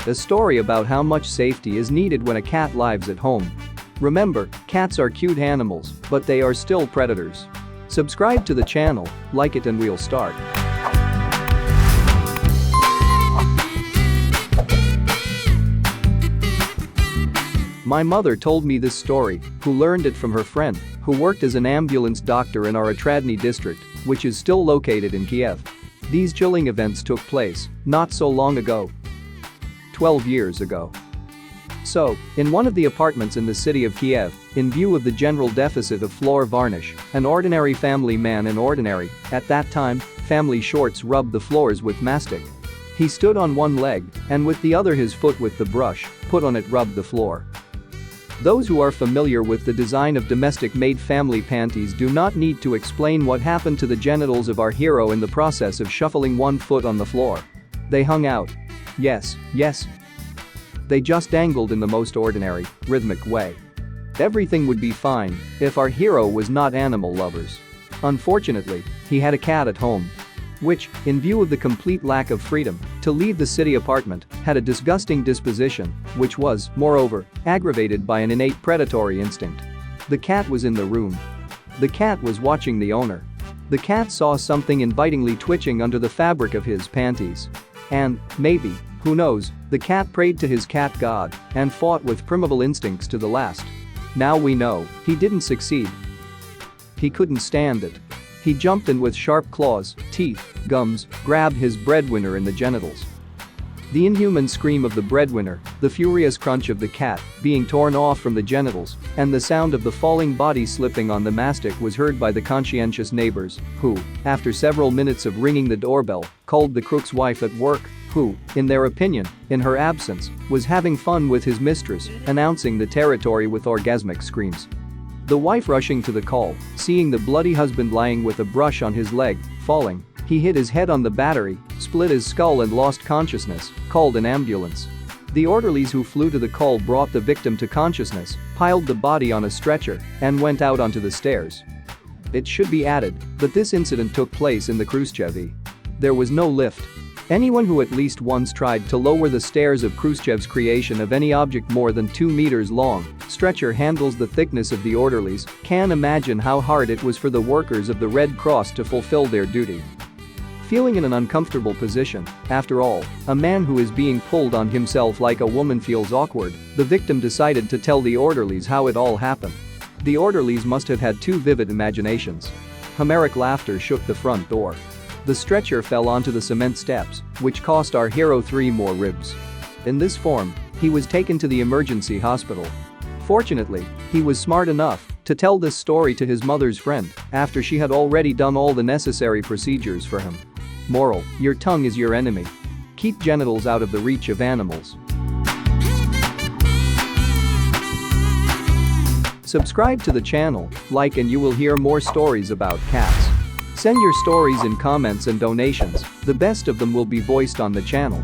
A story about how much safety is needed when a cat lives at home. Remember, cats are cute animals, but they are still predators. Subscribe to the channel, like it, and we'll start. My mother told me this story, who learned it from her friend, who worked as an ambulance doctor in our Otradny district, which is still located in Kiev. These chilling events took place not so long ago. 12 years ago. So, in one of the apartments in the city of Kiev, in view of the general deficit of floor varnish, an ordinary family man in ordinary, at that time, family shorts rubbed the floors with mastic. He stood on one leg, and with the other his foot with the brush put on it rubbed the floor. Those who are familiar with the design of domestic-made family panties do not need to explain what happened to the genitals of our hero in the process of shuffling one foot on the floor. They hung out. Yes. They just dangled in the most ordinary, rhythmic way. Everything would be fine if our hero was not animal lovers. Unfortunately, he had a cat at home, which, in view of the complete lack of freedom to leave the city apartment, had a disgusting disposition, which was, moreover, aggravated by an innate predatory instinct. The cat was in the room. The cat was watching the owner. The cat saw something invitingly twitching under the fabric of his panties. And, maybe, who knows, the cat prayed to his cat god and fought with primeval instincts to the last. Now we know, he didn't succeed. He couldn't stand it. He jumped in with sharp claws, teeth, gums, grabbed his breadwinner in the genitals. The inhuman scream of the breadwinner, the furious crunch of the cat being torn off from the genitals, and the sound of the falling body slipping on the mastic was heard by the conscientious neighbors, who, after several minutes of ringing the doorbell, called the crook's wife at work, who, in their opinion, in her absence, was having fun with his mistress, announcing the territory with orgasmic screams. The wife rushing to the call, seeing the bloody husband lying with a brush on his leg, falling, he hit his head on the battery, split his skull and lost consciousness, called an ambulance. The orderlies who flew to the call brought the victim to consciousness, piled the body on a stretcher, and went out onto the stairs. It should be added that this incident took place in the Khrushchev. There was no lift. Anyone who at least once tried to lower the stairs of Khrushchev's creation of any object more than 2 meters long, stretcher handles the thickness of the orderlies, can imagine how hard it was for the workers of the Red Cross to fulfill their duty. Feeling in an uncomfortable position, after all, a man who is being pulled on himself like a woman feels awkward, the victim decided to tell the orderlies how it all happened. The orderlies must have had two vivid imaginations. Homeric laughter shook the front door. The stretcher fell onto the cement steps, which cost our hero 3 more ribs. In this form, he was taken to the emergency hospital. Fortunately, he was smart enough to tell this story to his mother's friend after she had already done all the necessary procedures for him. Moral: your tongue is your enemy. Keep genitals out of the reach of animals. Subscribe to the channel, like, and you will hear more stories about cats. Send your stories in comments and donations, the best of them will be voiced on the channel.